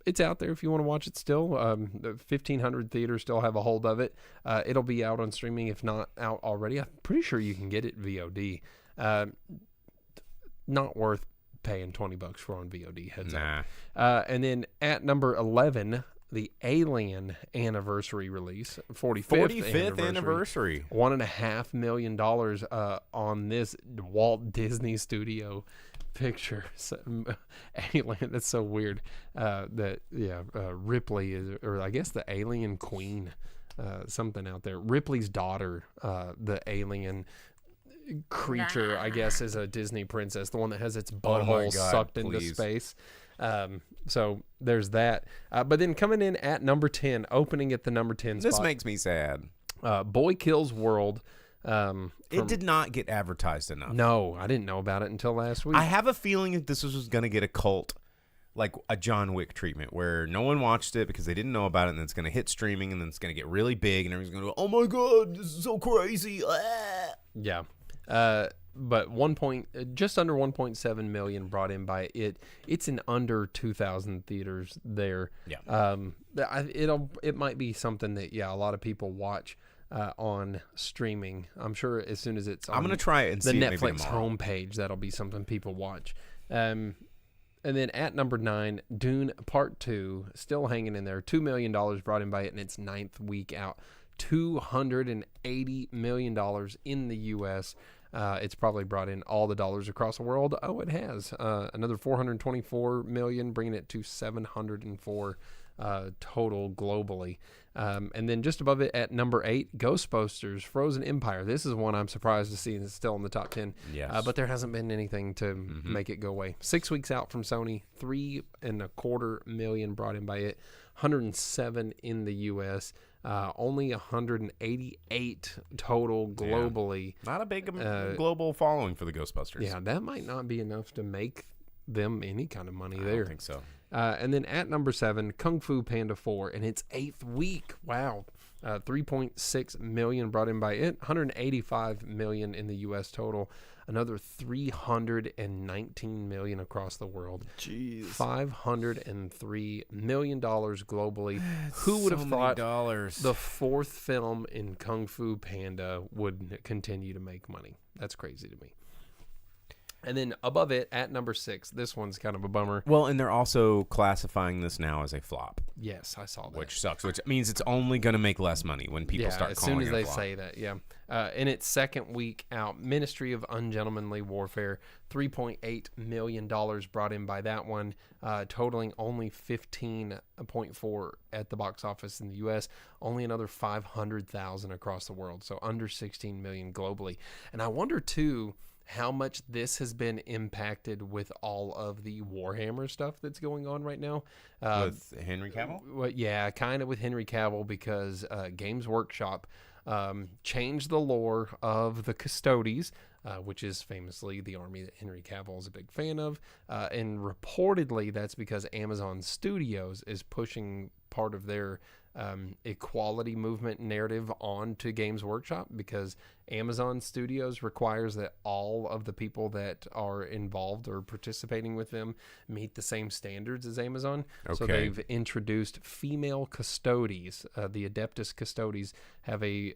S1: It's out there if you want to watch it still. 1,500 theaters still have a hold of it. It'll be out on streaming if not out already. I'm pretty sure you can get it VOD. Not worth paying $20 for on VOD. Heads up. And then at number 11, the Alien anniversary release, 45th anniversary. $1.5 million on this Walt Disney Studio picture. Alien, that's so weird. Ripley is, or I guess the Alien Queen, something out there. Ripley's daughter, the alien creature, I guess, is a Disney princess, the one that has its butthole sucked into space. So there's that. But then coming in at number 10, opening at the number 10 spot.
S2: This makes me sad.
S1: Boy Kills World.
S2: It did not get advertised enough.
S1: No, I didn't know about it until last week.
S2: I have a feeling that this was going to get a cult, like a John Wick treatment, where no one watched it because they didn't know about it, and then it's going to hit streaming, and then it's going to get really big, and everyone's going to go, oh my God, this is so crazy.
S1: Yeah. But just under 1.7 million brought in by it. It's in under 2,000 theaters there.
S2: Yeah.
S1: It might be something that a lot of people watch on streaming. I'm sure as soon as it's on
S2: I'm gonna try it and
S1: the
S2: see
S1: Netflix
S2: it
S1: homepage, that'll be something people watch. And then at number 9, Dune Part 2, still hanging in there. $2 million brought in by it in its 9th week out. $280 million in the U.S. It's probably brought in all the dollars across the world. Oh, it has. Another $424 million, bringing it to $704 total globally. And then just above it at number 8, Ghostbusters Frozen Empire. This is one I'm surprised to see it's still in the top 10.
S2: Yes.
S1: But there hasn't been anything to make it go away. 6 weeks out from Sony, $3.25 million brought in by it, 107 in the U.S., only 188 total globally.
S2: Not a big global following for the Ghostbusters.
S1: Yeah, that might not be enough to make them any kind of money there.
S2: I don't think so.
S1: And then at number 7, Kung Fu Panda 4 in its 8th week. Wow. $3.6 million brought in by it, $185 million in the U.S. total, another $319 million across the world.
S2: Jeez.
S1: $503 million globally. Who would have thought the fourth film in Kung Fu Panda would continue to make money? That's crazy to me. And then above it, at number 6, this one's kind of a bummer.
S2: Well, and they're also classifying this now as a flop.
S1: Yes, I saw that.
S2: Which sucks, which means it's only going to make less money when people start calling it a flop.
S1: As soon as they say that, yeah. In its second week out, Ministry of Ungentlemanly Warfare, $3.8 million brought in by that one, totaling only $15.4 at the box office in the U.S., only another $500,000 across the world, so under $16 million globally. And I wonder, too, how much this has been impacted with all of the Warhammer stuff that's going on right now.
S2: With Henry Cavill?
S1: Well, yeah, kind of with Henry Cavill, because Games Workshop changed the lore of the Custodes, which is famously the army that Henry Cavill is a big fan of. And reportedly, that's because Amazon Studios is pushing part of their equality movement narrative onto Games Workshop, because Amazon Studios requires that all of the people that are involved or participating with them meet the same standards as Amazon. Okay. So they've introduced female Custodes. The Adeptus Custodes have a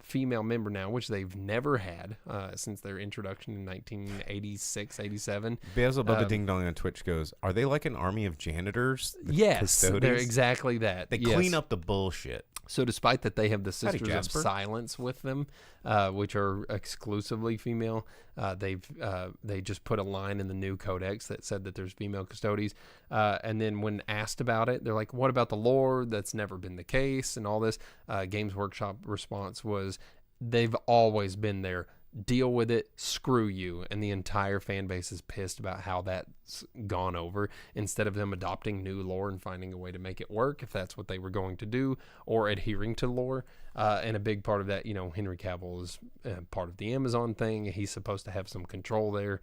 S1: female member now, which they've never had since their introduction in 1986, 87.
S2: Beelzebub Ding Dong on Twitch goes, are they like an army of janitors?
S1: Yes,
S2: Custodes?
S1: They're exactly that.
S2: They clean up the bullshit.
S1: So despite that they have the Sisters of Silence with them, which are exclusively female, they just put a line in the new codex that said that there's female Custodes. And then when asked about it, they're like, what about the lore? That's never been the case and all this. Games Workshop response was, they've always been there. Deal with it, screw you. And the entire fan base is pissed about how that's gone over, instead of them adopting new lore and finding a way to make it work, if that's what they were going to do, or adhering to lore. And a big part of that, Henry Cavill is part of the Amazon thing. He's supposed to have some control there.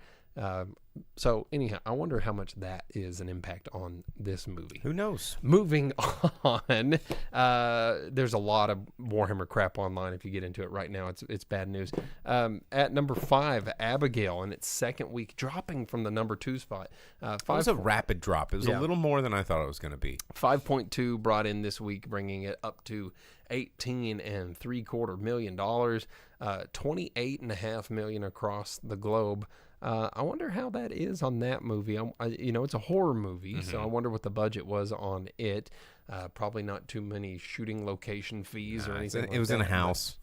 S1: So anyhow, I wonder how much that is an impact on this movie.
S2: Who knows?
S1: Moving on, there's a lot of Warhammer crap online. If you get into it right now, it's bad news. At number 5, Abigail, in its second week, dropping from the number 2 spot.
S2: It was a rapid drop. It was a little more than I thought it was going to be. 5.2
S1: brought in this week, bringing it up to $18.75 million. $28.5 million across the globe. I wonder how that is on that movie. It's a horror movie, so I wonder what the budget was on it. Probably not too many shooting location fees or anything.
S2: It was in a house.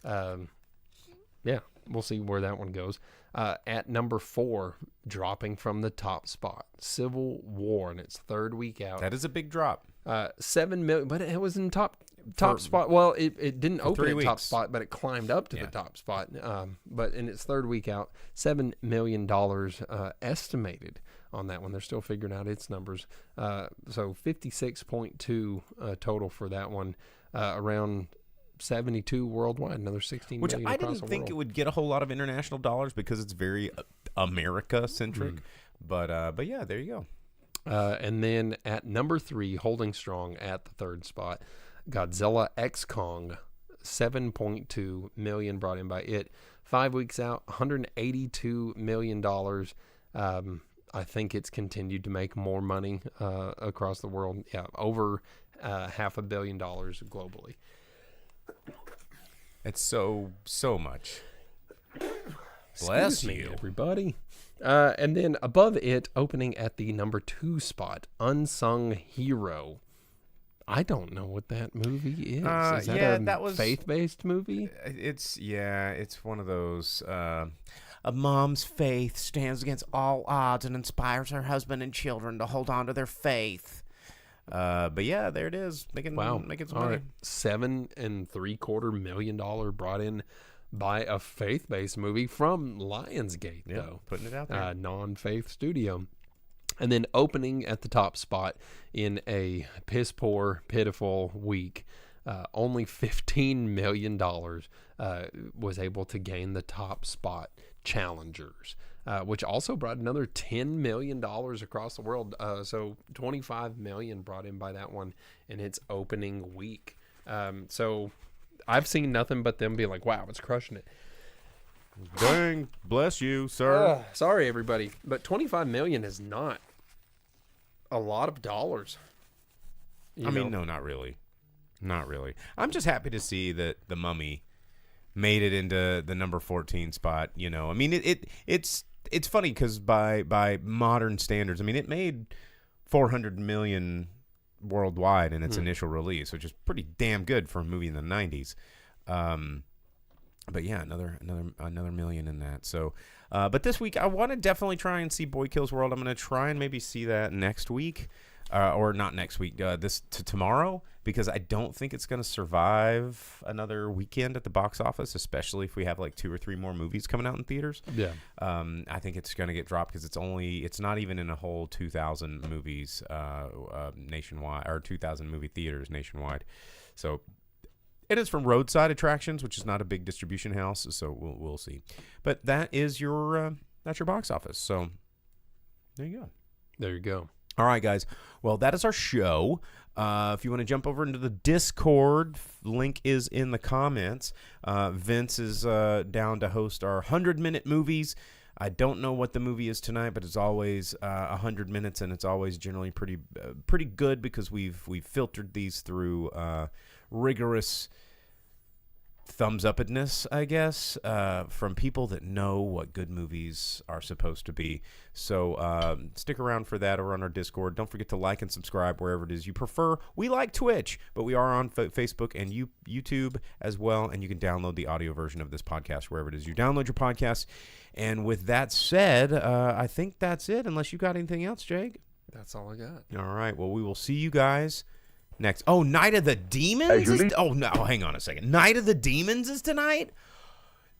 S1: Yeah, we'll see where that one goes. At number 4, dropping from the top spot, Civil War in its third week out.
S2: That is a big drop.
S1: $7 million, but it was in top spot. Well, it didn't open at top spot, but it climbed up to the top spot. But in its third week out, $7 million estimated on that one. They're still figuring out its numbers. So 56.2 total for that one. Around 72 worldwide, another 16
S2: Which
S1: million
S2: I
S1: across
S2: didn't
S1: the
S2: think
S1: world.
S2: It would get a whole lot of international dollars because it's very America centric. But yeah, there you go.
S1: And then at number 3, holding strong at the third spot, Godzilla X Kong, $7.2 million brought in by it. 5 weeks out, $182 million. I think it's continued to make more money across the world. Yeah, over $500 million globally.
S2: It's so much.
S1: Bless you, everybody. And then above it, opening at the number 2 spot, Unsung Hero. I don't know what that movie is. Is that a faith-based movie?
S2: It's one of those. A mom's faith stands against all odds and inspires her husband and children to hold on to their faith. But yeah, there it is, making some money.
S1: Right. $7.75 million brought in by a faith-based movie from Lionsgate, though.
S2: Putting it out there.
S1: Non-faith studio. And then opening at the top spot in a piss-poor, pitiful week, only $15 million was able to gain the top spot, Challengers, which also brought another $10 million across the world. So $25 million brought in by that one in its opening week. So I've seen nothing but them being like, wow, it's crushing it.
S2: Dang, bless you, sir.
S1: Sorry, everybody. But $25 million is not a lot of dollars.
S2: I mean, no, not really. Not really. I'm just happy to see that The Mummy made it into the number 14 spot. You know, I mean, it's funny because by modern standards, I mean, it made $400 million worldwide in its initial release, which is pretty damn good for a movie in the 90s. But yeah, another million in that. So, but this week I want to definitely try and see Boy Kills World. I'm going to try and maybe see that next week, or not next week, tomorrow, because I don't think it's going to survive another weekend at the box office, especially if we have like 2 or 3 more movies coming out in theaters.
S1: Yeah.
S2: I think it's going to get dropped because it's not even in a whole 2,000 movies nationwide, or 2,000 movie theaters nationwide. So. It is from Roadside Attractions, which is not a big distribution house, so we'll see. But that is that's your box office. So there you go.
S1: There you go.
S2: All right, guys. Well, that is our show. If you want to jump over into the Discord, link is in the comments. Vince is down to host our 100-minute movies. I don't know what the movie is tonight, but it's always 100 minutes, and it's always generally pretty good because we've filtered these through rigorous thumbs-upness, I guess, from people that know what good movies are supposed to be. So stick around for that over on our Discord. Don't forget to like and subscribe wherever it is you prefer. We like Twitch, but we are on Facebook and YouTube as well, and you can download the audio version of this podcast wherever it is you download your podcasts. And with that said, I think that's it, unless you got anything else, Jake.
S1: That's all I got.
S2: All right. Well, we will see you guys next. Oh, Night of the Demons? Hang on a second. Night of the Demons is tonight?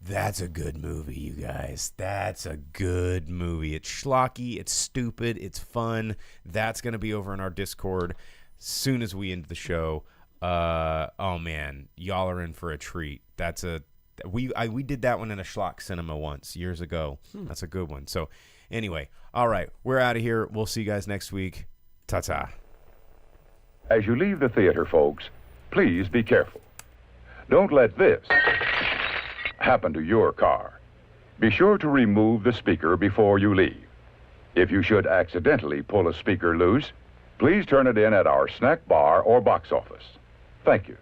S2: That's a good movie, you guys. That's a good movie. It's schlocky. It's stupid. It's fun. That's going to be over in our Discord soon as we end the show. Oh, man. Y'all are in for a treat. We did that one in a schlock cinema once, years ago. That's a good one. So, anyway. All right. We're out of here. We'll see you guys next week. Ta-ta.
S3: As you leave the theater, folks, please be careful. Don't let this happen to your car. Be sure to remove the speaker before you leave. If you should accidentally pull a speaker loose, please turn it in at our snack bar or box office. Thank you.